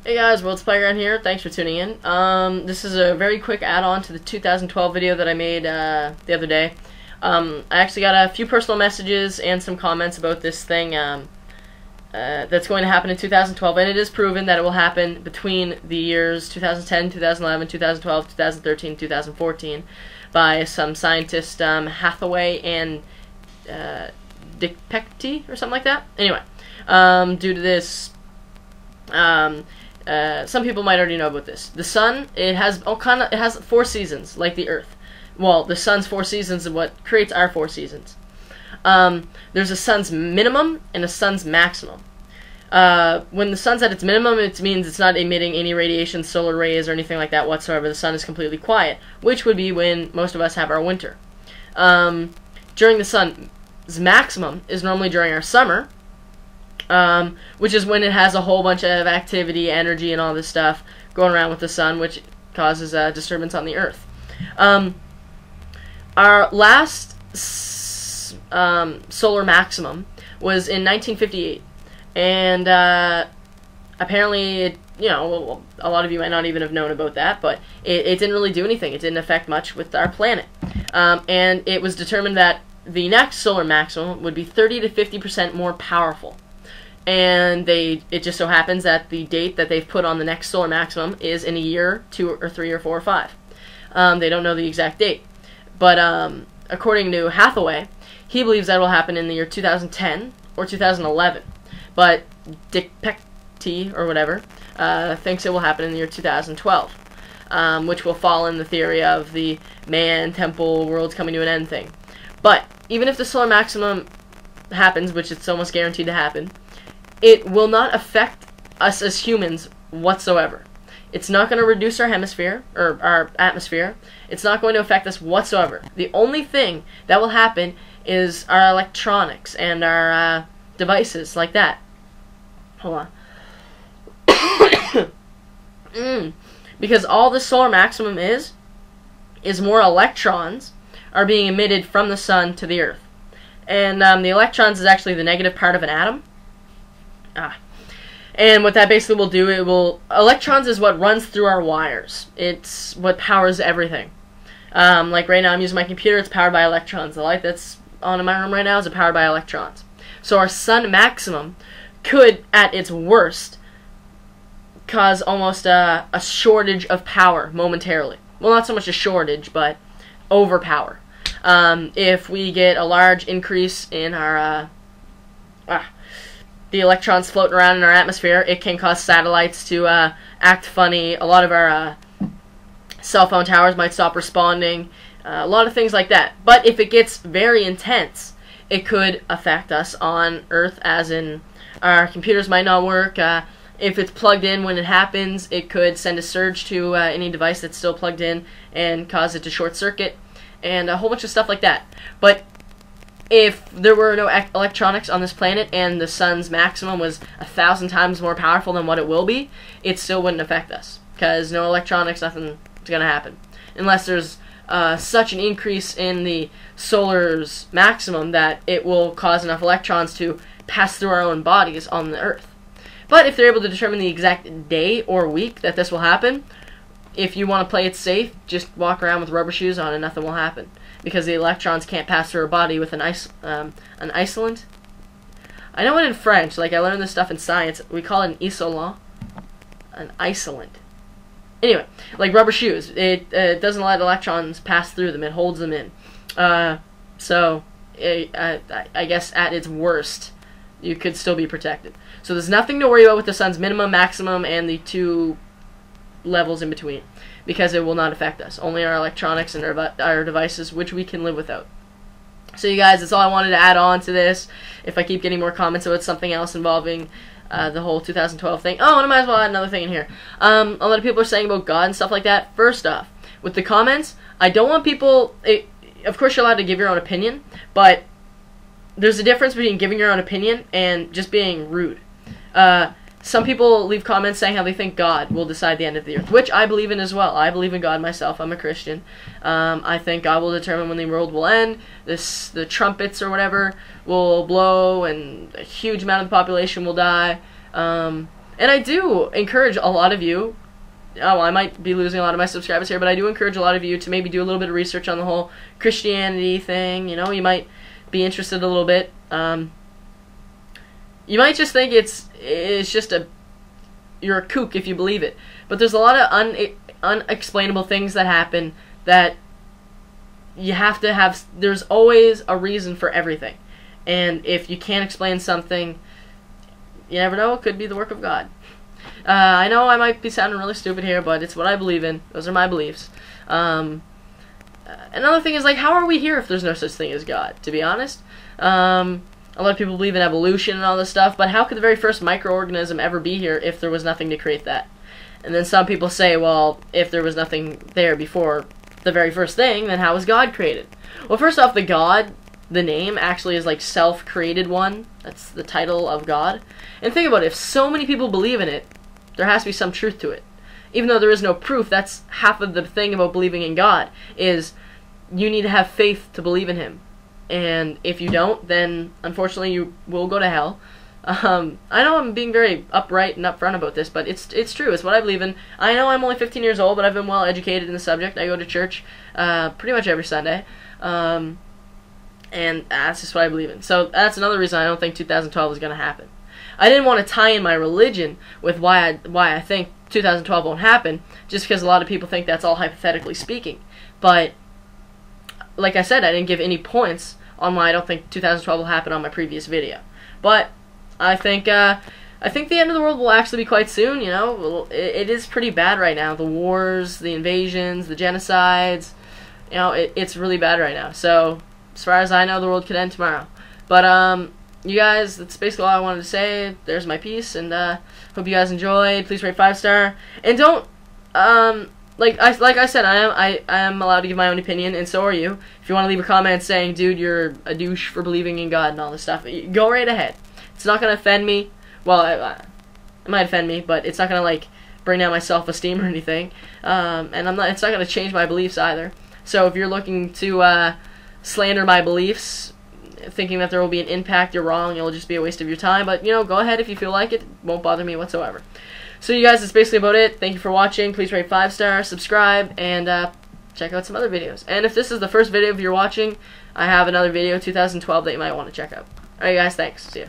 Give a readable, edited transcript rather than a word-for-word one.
Hey guys, World's Playground here. Thanks for tuning in. This is a very quick add-on to the 2012 video that I made the other day. I actually got a few personal messages and some comments about this thing that's going to happen in 2012, and it is proven that it will happen between the years 2010, 2011, 2012, 2013, 2014 by some scientist, Hathaway and Dicpecti or something like that. Anyway, due to this, some people might already know about this. The sun, it has four seasons, like the Earth. Well, the sun's four seasons is what creates our four seasons. There's a sun's minimum and a sun's maximum. When the sun's at its minimum, it means it's not emitting any radiation, solar rays, or anything like that whatsoever. The sun is completely quiet, which would be when most of us have our winter. During the sun's maximum is normally during our summer, which is when it has a whole bunch of activity, energy, and all this stuff going around with the sun, which causes a disturbance on the Earth. Our last solar maximum was in 1958, and apparently, a lot of you might not even have known about that, but it didn't really do anything. It didn't affect much with our planet, and it was determined that the next solar maximum would be 30 to 50% more powerful. And it just so happens that the date that they've put on the next solar maximum is in a year, 2 or 3 or 4 or 5. They don't know the exact date. But according to Hathaway, he believes that will happen in the year 2010 or 2011. But Dicpecti, or whatever, thinks it will happen in the year 2012, which will fall in the theory of the man, temple, world's coming to an end thing. But even if the solar maximum happens, which it's almost guaranteed to happen, it will not affect us as humans whatsoever. It's not going to reduce our hemisphere, or our atmosphere. It's not going to affect us whatsoever. The only thing that will happen is our electronics and our devices like that. Hold on. Because all the solar maximum is more electrons are being emitted from the sun to the Earth. And the electrons is actually the negative part of an atom. And what that basically will do, electrons is what runs through our wires. It's what powers everything. Like right now I'm using my computer, it's powered by electrons. The light that's on in my room right now is powered by electrons. So our sun maximum could, at its worst, cause almost a shortage of power momentarily. Well, not so much a shortage, but overpower. If we get a large increase in our the electrons floating around in our atmosphere, it can cause satellites to act funny. A lot of our cell phone towers might stop responding. A lot of things like that. But if it gets very intense, it could affect us on Earth, as in our computers might not work. If it's plugged in when it happens, it could send a surge to any device that's still plugged in and cause it to short circuit, and a whole bunch of stuff like that. But if there were no electronics on this planet and the sun's maximum was 1,000 times more powerful than what it will be, it still wouldn't affect us. Because no electronics, nothing's going to happen. Unless there's such an increase in the solar's maximum that it will cause enough electrons to pass through our own bodies on the Earth. But if they're able to determine the exact day or week that this will happen, if you want to play it safe, just walk around with rubber shoes on and nothing will happen. Because the electrons can't pass through our body with an isolant. I know it in French, like I learned this stuff in science, we call it an isolant. An isolant. Anyway, like rubber shoes, it doesn't let electrons pass through them, it holds them in. So, I guess at its worst, you could still be protected. So there's nothing to worry about with the sun's minimum, maximum, and the two levels in between, because it will not affect us. Only our electronics and our devices, which we can live without. So you guys, that's all I wanted to add on to this. If I keep getting more comments about something else involving the whole 2012 thing. Oh, and I might as well add another thing in here. A lot of people are saying about God and stuff like that. First off, with the comments, I don't want people... of course you're allowed to give your own opinion, but there's a difference between giving your own opinion and just being rude. Some people leave comments saying how they think God will decide the end of the earth, which I believe in as well. I believe in God myself. I'm a Christian. I think God will determine when the world will end. The trumpets or whatever will blow, and a huge amount of the population will die. And And I do encourage a lot of you, oh, I might be losing a lot of my subscribers here, but I do encourage a lot of you to maybe do a little bit of research on the whole Christianity thing. You know, you might be interested a little bit. You might just think it's just you're a kook if you believe it. But there's a lot of unexplainable things that happen that you have to have. There's always a reason for everything. And if you can't explain something, you never know, it could be the work of God. I know I might be sounding really stupid here, but it's what I believe in. Those are my beliefs. Another thing is, like, how are we here if there's no such thing as God, to be honest? A lot of people believe in evolution and all this stuff, but how could the very first microorganism ever be here if there was nothing to create that? And then some people say, well, if there was nothing there before the very first thing, then how was God created? Well, first off, the God, the name, actually is like self-created one. That's the title of God. And think about it, if so many people believe in it, there has to be some truth to it. Even though there is no proof, that's half of the thing about believing in God, is you need to have faith to believe in Him. And if you don't, then unfortunately you will go to hell. I know I'm being very upright and upfront about this, but it's true. It's what I believe in. I know I'm only 15 years old, but I've been well educated in the subject. I go to church pretty much every Sunday. And that's just what I believe in. So that's another reason I don't think 2012 is going to happen. I didn't want to tie in my religion with why I think 2012 won't happen, just because a lot of people think that's all hypothetically speaking. But like I said, I didn't give any points on why I don't think 2012 will happen on my previous video. But I think the end of the world will actually be quite soon. You know, it is pretty bad right now. The wars, the invasions, the genocides. You know, it's really bad right now. So as far as I know, the world could end tomorrow. But you guys, that's basically all I wanted to say. There's my piece, and hope you guys enjoyed. Please rate 5-star, and don't like I said, I am allowed to give my own opinion, and so are you. If you want to leave a comment saying, dude, you're a douche for believing in God and all this stuff, go right ahead. It's not gonna offend me. Well, it might offend me, but it's not gonna like bring down my self-esteem or anything. And it's not gonna change my beliefs either. So if you're looking to slander my beliefs, thinking that there will be an impact, you're wrong. It'll just be a waste of your time. But, you know, go ahead if you feel like it. It won't bother me whatsoever. So, you guys, that's basically about it. Thank you for watching. Please rate 5-star, subscribe, and check out some other videos. And if this is the first video you're watching, I have another video, 2012, that you might want to check out. Alright, guys, thanks. See ya.